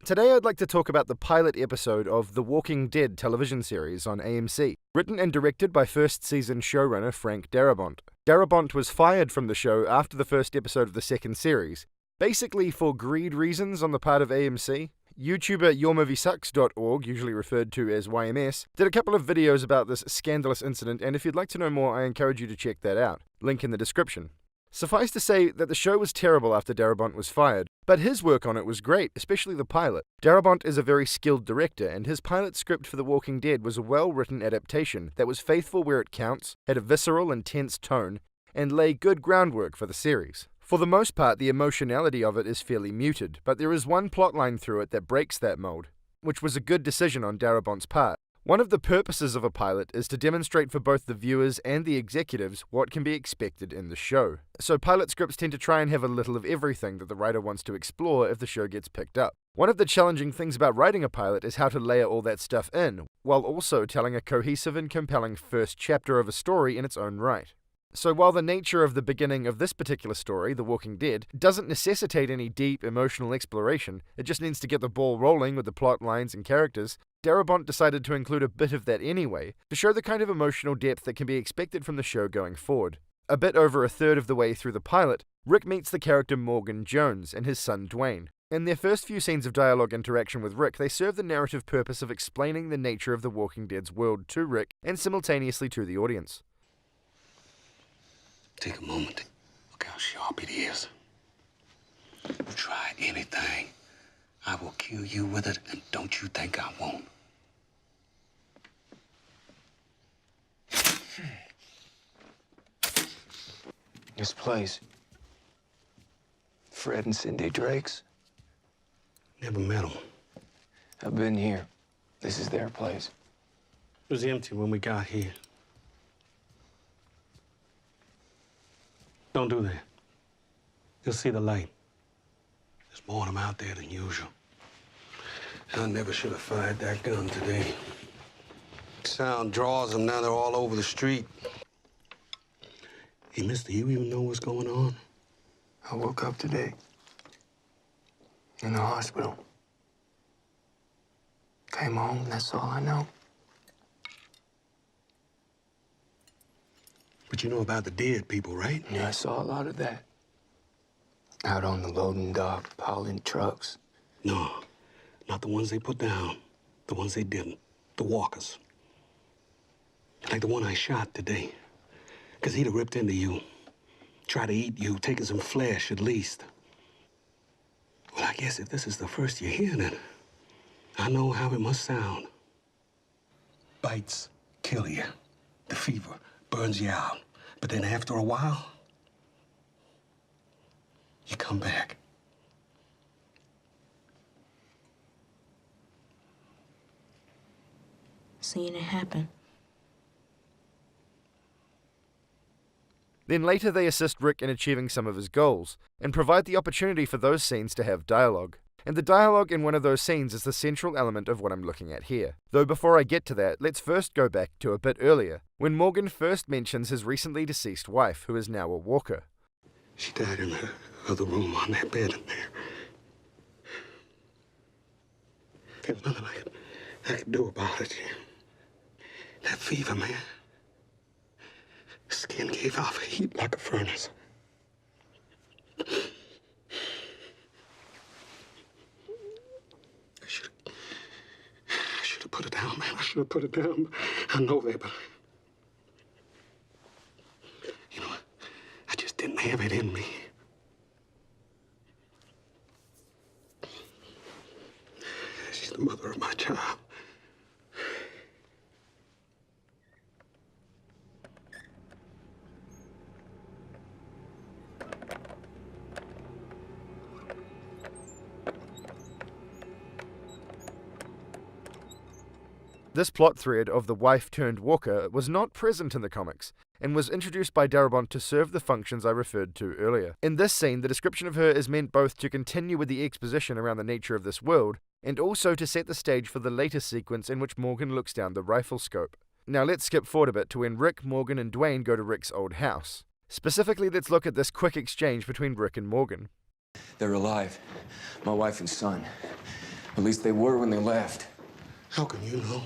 Today I'd like to talk about the pilot episode of The Walking Dead television series on AMC, written and directed by first season showrunner Frank Darabont. Darabont was fired from the show after the first episode of the second series, basically for greed reasons on the part of AMC. YouTuber YourMovieSucks.org, usually referred to as YMS, did a couple of videos about this scandalous incident, and if you'd like to know more, I encourage you to check that out. Link in the description. Suffice to say that the show was terrible after Darabont was fired, but his work on it was great, especially the pilot. Darabont is a very skilled director, and his pilot script for The Walking Dead was a well-written adaptation that was faithful where it counts, had a visceral and tense tone, and lay good groundwork for the series. For the most part, the emotionality of it is fairly muted, but there is one plotline through it that breaks that mold, which was a good decision on Darabont's part. One of the purposes of a pilot is to demonstrate for both the viewers and the executives what can be expected in the show. So pilot scripts tend to try and have a little of everything that the writer wants to explore if the show gets picked up. One of the challenging things about writing a pilot is how to layer all that stuff in, while also telling a cohesive and compelling first chapter of a story in its own right. So while the nature of the beginning of this particular story, The Walking Dead, doesn't necessitate any deep emotional exploration, it just needs to get the ball rolling with the plot lines and characters, Darabont decided to include a bit of that anyway, to show the kind of emotional depth that can be expected from the show going forward. A bit over a third of the way through the pilot, Rick meets the character Morgan Jones and his son Dwayne. In their first few scenes of dialogue interaction with Rick, they serve the narrative purpose of explaining the nature of The Walking Dead's world to Rick and simultaneously to the audience. Take a moment. Look how sharp it is. Try anything. I will kill you with it, and don't you think I won't. This place. Fred and Cindy Drake's. Never met them. I've been here. This is their place. It was empty when we got here. Don't do that. You'll see the light. There's more of them out there than usual. I never should have fired that gun today. Sound draws them, now they're all over the street. Hey, mister, you even know what's going on? I woke up today. In the hospital. Came home, that's all I know. But you know about the dead people, right? Yeah, I saw a lot of that. Out on the loading dock, piling trucks. No, not the ones they put down. The ones they didn't. The walkers. Like the one I shot today. Because he'd have ripped into you. Try to eat you, taking some flesh at least. Well, I guess if this is the first you're hearing it, I know how it must sound. Bites kill you. The fever burns you out. But then after a while, you come back. Seeing it happen. Then later they assist Rick in achieving some of his goals, and provide the opportunity for those scenes to have dialogue. And the dialogue in one of those scenes is the central element of what I'm looking at here. Though before I get to that, let's first go back to a bit earlier, when Morgan first mentions his recently deceased wife, who is now a walker. She died in the other room on that bed in there. There's nothing I could do about it. That fever, man. Skin gave off heat like a furnace. I should have put it down, man. I should have put it down. I know that, but you know, I just didn't have it in me. She's the mother of my child. This plot thread of the wife-turned-walker was not present in the comics, and was introduced by Darabont to serve the functions I referred to earlier. In this scene, the description of her is meant both to continue with the exposition around the nature of this world, and also to set the stage for the later sequence in which Morgan looks down the rifle scope. Now let's skip forward a bit to when Rick, Morgan, and Dwayne go to Rick's old house. Specifically, let's look at this quick exchange between Rick and Morgan. They're alive. My wife and son. At least they were when they left. How can you know?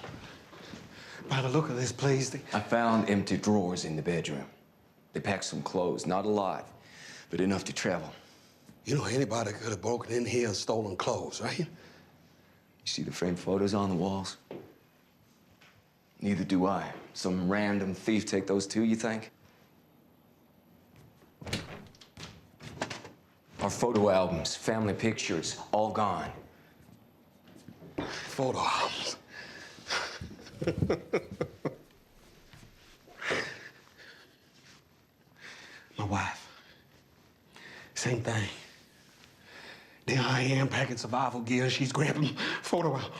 By the look of this place, I found empty drawers in the bedroom. They packed some clothes, not a lot, but enough to travel. You know, anybody could have broken in here and stolen clothes, right? You see the framed photos on the walls? Neither do I. Some random thief take those too, you think? Our photo albums, family pictures, all gone. Photo albums. My wife. Same thing. There I am packing survival gear. She's grabbing photo albums.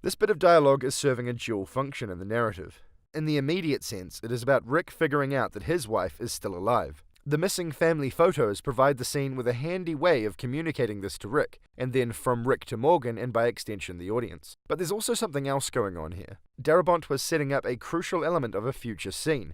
This bit of dialogue is serving a dual function in the narrative. In the immediate sense, it is about Rick figuring out that his wife is still alive. The missing family photos provide the scene with a handy way of communicating this to Rick, and then from Rick to Morgan and by extension the audience. But there's also something else going on here. Darabont was setting up a crucial element of a future scene.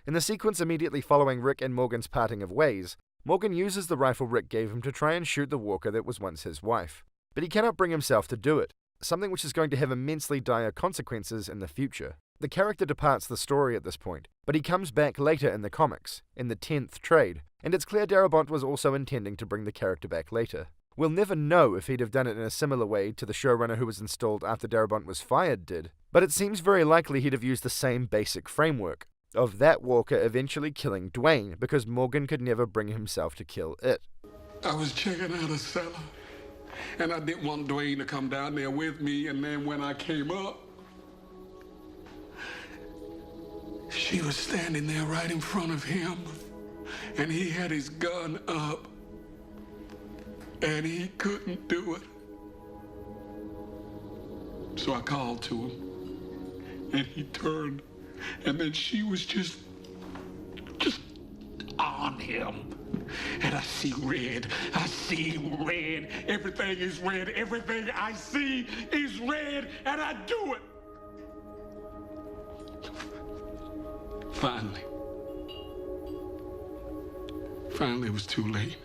In the sequence immediately following Rick and Morgan's parting of ways, Morgan uses the rifle Rick gave him to try and shoot the walker that was once his wife. But he cannot bring himself to do it, something which is going to have immensely dire consequences in the future. The character departs the story at this point, but he comes back later in the comics, in the 10th trade, and it's clear Darabont was also intending to bring the character back later. We'll never know if he'd have done it in a similar way to the showrunner who was installed after Darabont was fired did, but it seems very likely he'd have used the same basic framework, of that walker eventually killing Dwayne because Morgan could never bring himself to kill it. I was checking out a cellar, and I didn't want Dwayne to come down there with me, and then when I came up, she was standing there right in front of him, and he had his gun up, and he couldn't do it. So I called to him, and he turned, and then she was just on him. And I see red, everything is red, everything I see is red, and I do it. Finally, it was too late.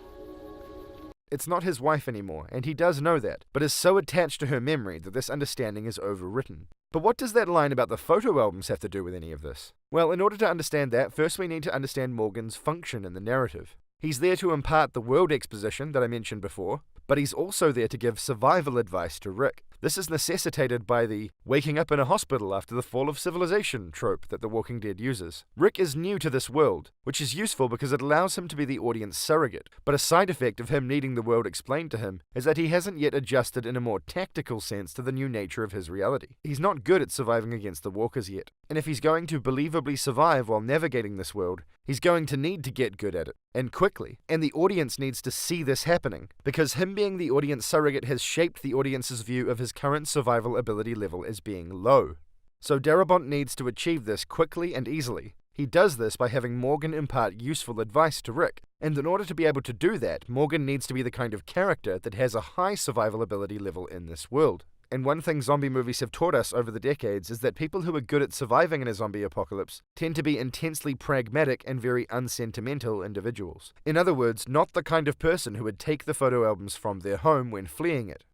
It's not his wife anymore, and he does know that, but is so attached to her memory that this understanding is overwritten. But what does that line about the photo albums have to do with any of this? Well, in order to understand that, first we need to understand Morgan's function in the narrative. He's there to impart the world exposition that I mentioned before, but he's also there to give survival advice to Rick. This is necessitated by the waking up in a hospital after the fall of civilization trope that The Walking Dead uses. Rick is new to this world, which is useful because it allows him to be the audience surrogate, but a side effect of him needing the world explained to him is that he hasn't yet adjusted in a more tactical sense to the new nature of his reality. He's not good at surviving against the walkers yet, and if he's going to believably survive while navigating this world, he's going to need to get good at it, and quickly. And the audience needs to see this happening, because him being the audience surrogate has shaped the audience's view of his current survival ability level as being low. So Darabont needs to achieve this quickly and easily. He does this by having Morgan impart useful advice to Rick, and in order to be able to do that, Morgan needs to be the kind of character that has a high survival ability level in this world. And one thing zombie movies have taught us over the decades is that people who are good at surviving in a zombie apocalypse tend to be intensely pragmatic and very unsentimental individuals. In other words, not the kind of person who would take the photo albums from their home when fleeing it.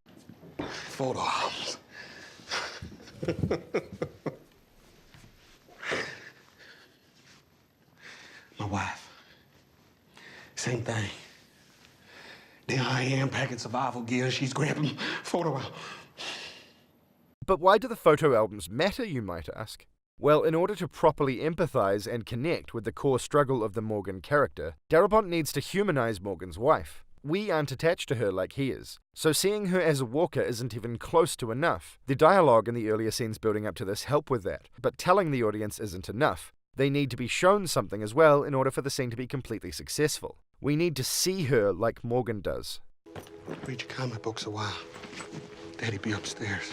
Photo albums. My wife. Same thing. There I am packing survival gear. She's grabbing photo albums. But why do the photo albums matter, you might ask? Well, in order to properly empathize and connect with the core struggle of the Morgan character, Darabont needs to humanize Morgan's wife. We aren't attached to her like he is, so seeing her as a walker isn't even close to enough. The dialogue in the earlier scenes building up to this help with that, but telling the audience isn't enough. They need to be shown something as well in order for the scene to be completely successful. We need to see her like Morgan does. Read your comic books a while. Daddy be upstairs.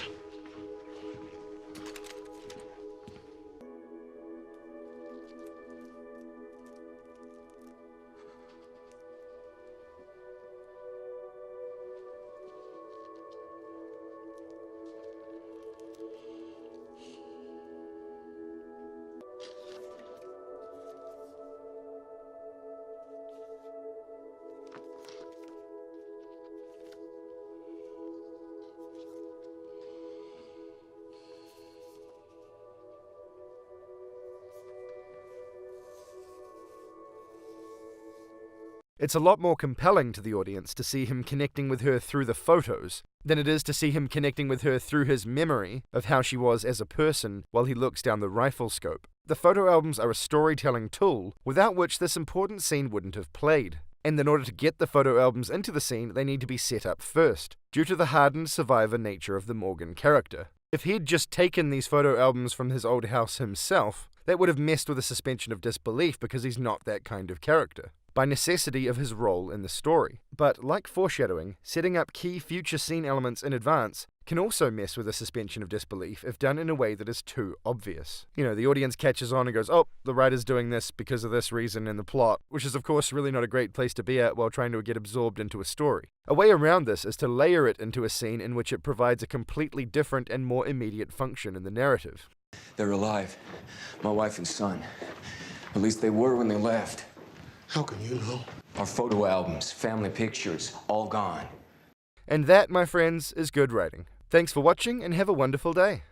It's a lot more compelling to the audience to see him connecting with her through the photos than it is to see him connecting with her through his memory of how she was as a person while he looks down the rifle scope. The photo albums are a storytelling tool without which this important scene wouldn't have played. And in order to get the photo albums into the scene, they need to be set up first, due to the hardened survivor nature of the Morgan character. If he'd just taken these photo albums from his old house himself, that would have messed with the suspension of disbelief because he's not that kind of character, by necessity of his role in the story. But like foreshadowing, setting up key future scene elements in advance can also mess with the suspension of disbelief if done in a way that is too obvious. The audience catches on and goes, oh, the writer's doing this because of this reason in the plot, which is of course really not a great place to be at while trying to get absorbed into a story. A way around this is to layer it into a scene in which it provides a completely different and more immediate function in the narrative. They're alive. My wife and son. At least they were when they left. How can you know? Our photo albums, family pictures, all gone. And that, my friends, is good writing. Thanks for watching and have a wonderful day.